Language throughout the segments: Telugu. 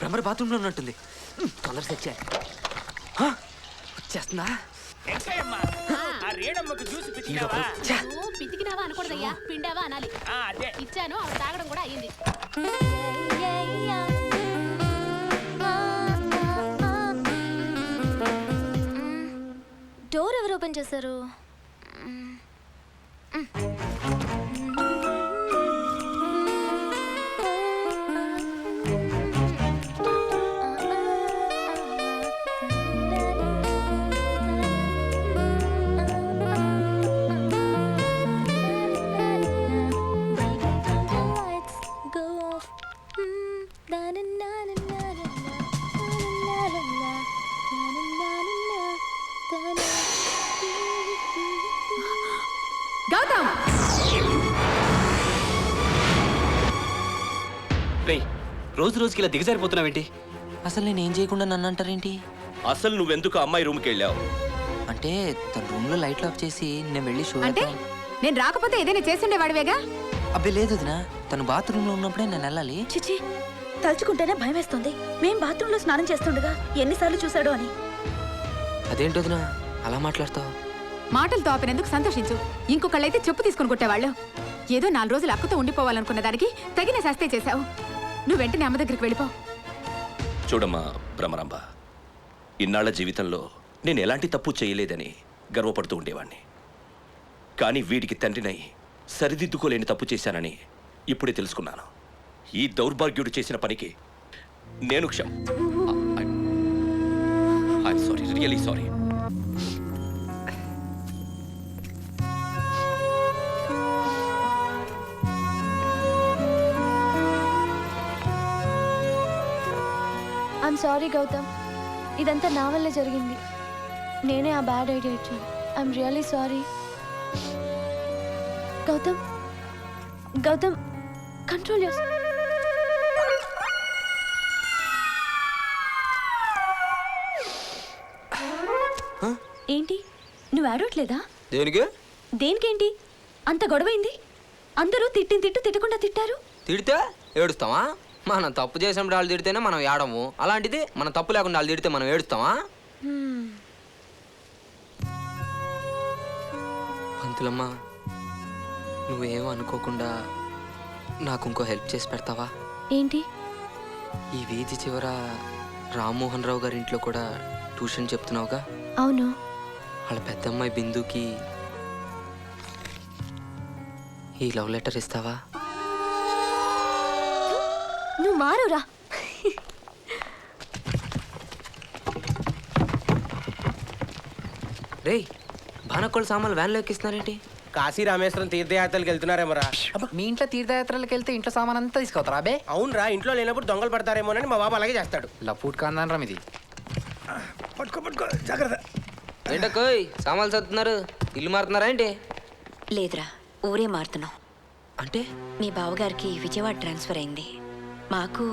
భ్రమర బాత్రూంలో ఉన్నట్టుంది. తొందర సెట్ చేయాలి. వచ్చేస్తుందా? పితికినావా అనకూడదయ్యా, పిండావా అనాలి. ఇచ్చాను, ఆవిడ తాగడం కూడా అయ్యింది. డోర్ ఎవరు ఓపెన్ చేశారు? గౌతమ్, రోజు రోజుకి ఇలా దిగజారిపోతున్నావేంటి? అసలు నేనేం చేయకుండా నన్ను అంటారేంటి? అసలు నువ్వెందుకు అమ్మాయి రూమ్కి వెళ్ళావు? అంటే తన రూమ్ లో లైట్లు ఆఫ్ చేసి నేను వెళ్ళి షో. అంటే నేను రాకపోతే ఏదైనా చేస్తుండేవాడివేగా? అబ్బే లేదు వదినా, తను బాత్రూమ్ లో ఉన్నప్పుడే నేను వెళ్ళాలి. చిచి, తలుచుకుంటేనే భయం వేస్తుంది. మేం బాత్రూంలో స్నానం చేస్తుండగా ఎన్నిసార్లు చూశాడో అని. అదేంటి వదినా అలా మాట్లాడతావు? మాటలతో ఆపినందుకు సంతోషించు. ఇంకొకళ్ళైతే చెప్పు తీసుకుని కొట్టేవాళ్ళు. ఏదో 4 రోజులు అక్కతో ఉండిపోవాలనుకున్న దానికి తగిన శాస్త్రే చేశావు. నువ్వు వెంటనే అమ్మ దగ్గరికి వెళ్ళిపో. చూడమ్మా భ్రమరాంబ, ఇన్నాళ్ల జీవితంలో నేను ఎలాంటి తప్పు చేయలేదని గర్వపడుతూ ఉండేవాణ్ణి. కానీ వీడికి తండ్రినై సరిదిద్దుకోలేని తప్పు చేశానని ఇప్పుడే తెలుసుకున్నాను. ఈ దౌర్భాగ్యుడు చేసిన పనికి నేను sorry, really sorry. I'm sorry Gautam, ఇదంతా నా వల్లే జరిగింది. నేనే ఆ బ్యాడ్ ఐడియా ఇచ్చాను. I'm really sorry. Gautam, Gautam, control your. ఏంటి నువ్వు ఆడట్లేదా? దేనికి? దేనికేంటి అంత గొడవైంది? అందరూ తిట్టు తిట్టకుండా తిట్టారు. తిడితే ఏడుస్తావా? మనం తప్పు చేసినప్పుడు వాళ్ళు తిడితేనే మనం ఏడము. అలాంటిది మనం తప్పు లేకుండా వాళ్ళు తిడితే మనం ఏడుస్తావా? పంతులమ్మ, నువ్వేమో అనుకోకుండా నాకు ఇంకో హెల్ప్ చేసి పెడతావా? ఏంటి? ఈ వీధి చివర రామ్మోహన్ రావు గారి ఇంట్లో కూడా ట్యూషన్ చెప్తున్నావుగా? అవును. వాళ్ళ పెద్దమ్మాయి బిందుకి ఈ లవ్ లెటర్ ఇస్తావా? నువ్వు మారురా. రేయ్, బానకోళ్ళ సామాన్లు వ్యాన్లో ఎక్కిస్తున్నారేంటి? కాశీ రామేశ్వరం తీర్థయాత్రలకు వెళ్తున్నారేమోరా. మీ ఇంట్లో తీర్థయాత్రలకు వెళ్తే ఇంట్లో సామాన్ అంతా తీసుకొస్తారా అబే? అవునరా, ఇంట్లో లేనప్పుడు దొంగలు పడతారేమోనని మా బాబు అలాగే చేస్తాడు. లపూట్ కాందనరా మీది. పట్టుకో జాగ్రత్త. ఏంటకోయ్ సామాన్లు చదువుతున్నారు? ఇల్లు మారుతున్నారా ఏంటి? లేదురా, ఊరే మారుతున్నాం. అంటే మీ బావగారికి విజయవాడ ట్రాన్స్ఫర్ అయింది. మాకు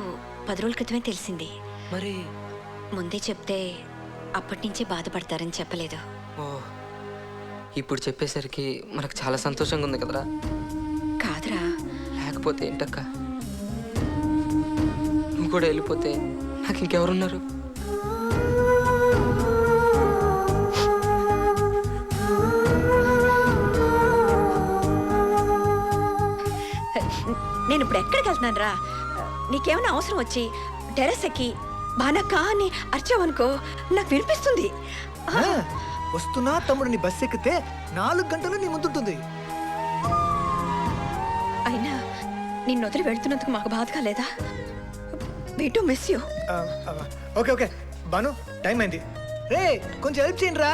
10 రోజుల క్రితమే తెలిసింది. మరి ముందే చెప్తే అప్పటి నుంచే బాధపడతారని చెప్పలేదు. ఓ, ఇప్పుడు చెప్పేసరికి మనకు చాలా సంతోషంగా ఉంది కదరా. కాదురా, లేకపోతే ఏంటక్క, నువ్వు కూడా వెళ్ళిపోతే నాకు ఇంకెవరున్నారు? నేను ఇప్పుడు ఎక్కడికి వెళ్తున్నాను రా? నీకేమైనా అవసరం వచ్చి టెర్రస్ ఎక్కి బానక్క అని అరిచావనుకో, నాకు వినిపిస్తుంది. వస్తున్నా తమ్ముడిని బస్ ఎక్కితే 4 గంటలు నీ ముందుంటుంది. అయినా నిన్ను వదిలి వెళ్తున్నందుకు మాకు బాధగా లేదా? We do miss you. Okay okay Banu, time అయింది. రే కొంచెం హెల్ప్ చేయండి రా.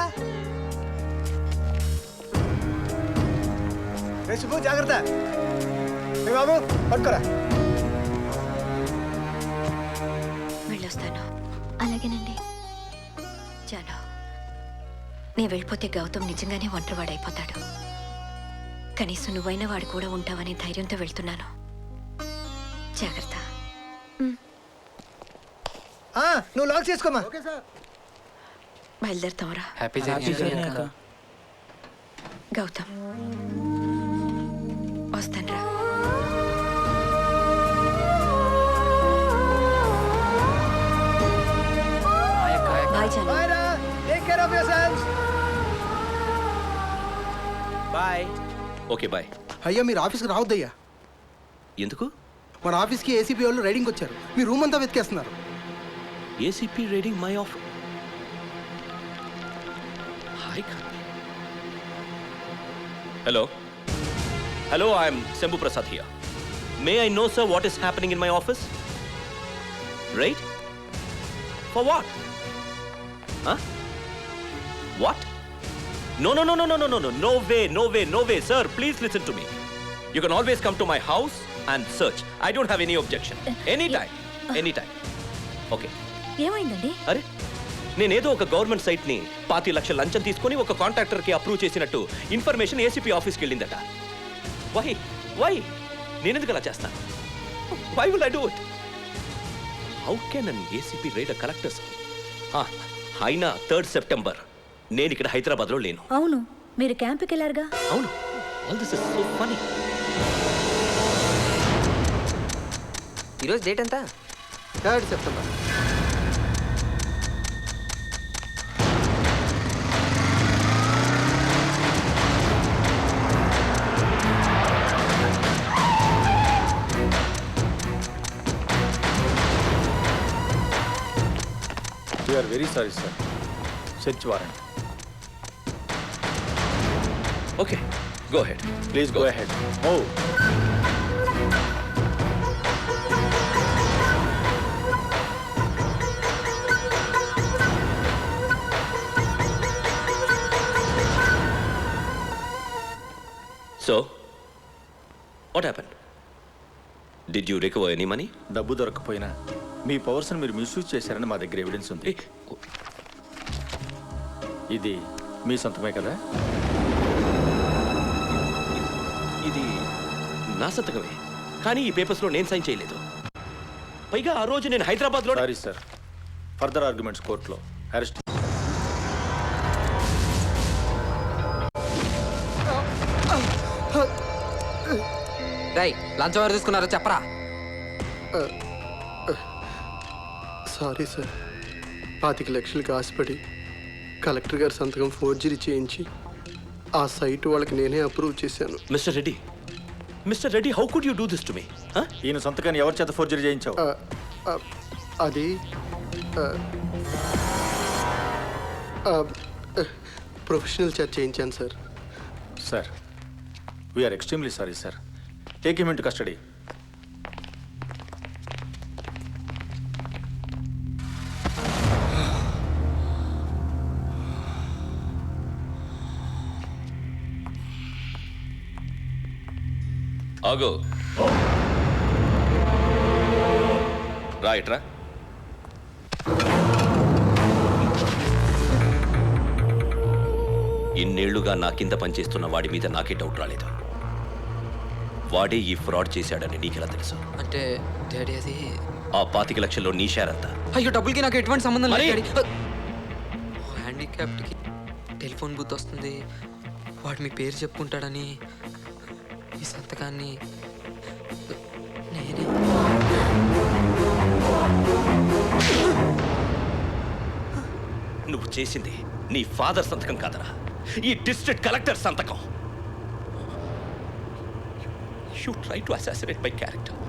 రే శుభు, జాగ్రత్త. రే బాబు, పట్టుకోరా. వెళ్ళొస్తాను. అలాగేనండి. జాను, నేను వెళ్ళిపోతే గౌతమ్ నిజంగానే ఒంటరివాడైపోతాడు. కనీసం నువ్వైనా వాడు కూడా ఉంటావనే ధైర్యంతో వెళ్తున్నాను. జాగ్రత్త. నువ్వు లాక్ చేసుకోమా. బయలుదేరుతావరా? Happy journey. గౌతమ్, వస్తానురా. బాయ్. Okay bye. అయ్యా మీరు ఆఫీస్కి రావద్దయ్యా. ఎందుకు? మన ఆఫీస్కి ఏసీపీ వాళ్ళు రైడింగ్ వచ్చారు. మీ రూమ్ అంతా వెతికేస్తున్నారు. ACP raiding my off. Hi hello hello, I'm Shambhu Prasad here. May I know sir what is happening in my office? Right? For what? What? No, no, no, no, no, no, no, no, no way, no way, no way, sir. Please listen to me. You can always come to my house and search. I don't have any objection. Anytime, anytime. Okay. ఏమైందండి? అరే నేనేదో ఒక గవర్నమెంట్ సైట్ని 5 లక్షల లంచం తీసుకొని ఒక కాంట్రాక్టర్కి అప్రూవ్ చేసినట్టు ఇన్ఫర్మేషన్ ఏసీపీ ఆఫీస్కి వెళ్ళిందట. వై నేనెందుకు అలా చేస్తాను? Why will I do it? How can an ACP raid a collectors? అయినా 3rd సెప్టెంబర్ నేను ఇక్కడ హైదరాబాద్లో లేను. అవును, మీరు క్యాంప్కి వెళ్ళారుగా. అవును. All this is so funny. ఈరోజు డేట్ ఎంత? 3rd September. We are very sorry, sir. Search warrant. Okay, go ahead. Please go ahead. Oh. So, what happened? Did you recover any money? డబ్బు దొరకపోయినా మీ పవర్స్ని మీరు మిస్యూజ్ చేశారని మా దగ్గర ఎవిడెన్స్ ఉంది. ఇది మీ సొంతమే కదా? ఇది నా సంతకమే, కానీ ఈ పేపర్స్లో నేను సైన్ చేయలేదు. పైగా ఆ రోజు నేను హైదరాబాద్లో. సారీ సార్, ఫర్దర్ ఆర్గ్యుమెంట్స్ కోర్టులో. అరెస్ట్. రై లంచం ఎవరు తీసుకున్నారో చెప్పరా? సారీ సార్, 25 లక్షలకి ఆశపడి కలెక్టర్ గారి సంతకం ఫోర్జరీ చేయించి ఆ సైట్ వాళ్ళకి నేనే అప్రూవ్ చేశాను. Mister Reddy, how could you do this to me? ఈయన సొంతకాన్ని ఎవరి చేత ఫోర్జరీ చేయించావు? అది ప్రొఫెషనల్ చేత చేయించాను sir. Sir, we are extremely sorry sir. Take him into custody. ఆగో, రైట్రా. ఇన్నేళ్లుగా నా కింద పనిచేస్తున్న వాడి మీద నాకే డౌట్ రాలేదు. వాడే ఈ ఫ్రాడ్ చేశాడని నీకెలా తెలుసు? అంటే డాడీ అది ఆ 25 లక్షల్లో నీ షేర్ అంతా. అయ్యో, డబ్బులకి నాకు ఎటువంటి సంబంధం లేదు మరి? డాడీ. హ్యాండిక్యాప్డ్కి టెలిఫోన్ బూత్ వస్తుంది, వాడు మీ పేరు చెప్పుకుంటాడని ఈ సంతకాన్ని నేనే. నువ్వు చేసింది నీ ఫాదర్ సంతకం కాదరా, ఈ డిస్ట్రిక్ట్ కలెక్టర్ సంతకం. You try to assassinate my character.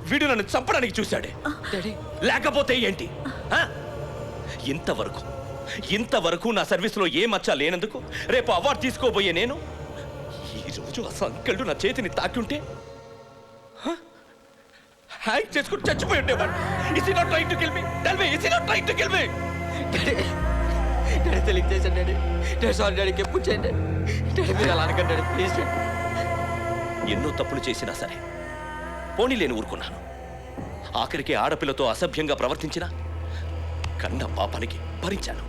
వీడు నన్ను చంపడానికి చూశాడే. లేకపోతే ఏంటి? ఇంతవరకు నా సర్వీస్లో ఏ మచ్చ లేనందుకు రేపు అవార్డు తీసుకోబోయే నేను ఈరోజు ఆ సంకల్డు నా చేతిని తాకుంటే హ్యాంగ్ చేసుకుని చచ్చిపోయి ఉండేవాడు. Is he not trying to kill me? Tell me, is he not trying to kill me? Daddy తెలియక చేశాను డాడీ. డాడీ సారీ డాడీ, ఎప్పుడు చేయండి డాడీ, మీరు అలా అనకండి డాడీ, ప్లీజ్. ఎన్నో తప్పులు చేసినా సరే పోనీ లేని ఊరుకున్నాను. ఆఖరికి ఆడపిల్లతో అసభ్యంగా ప్రవర్తించిన కన్న పాపానికి భరించాను.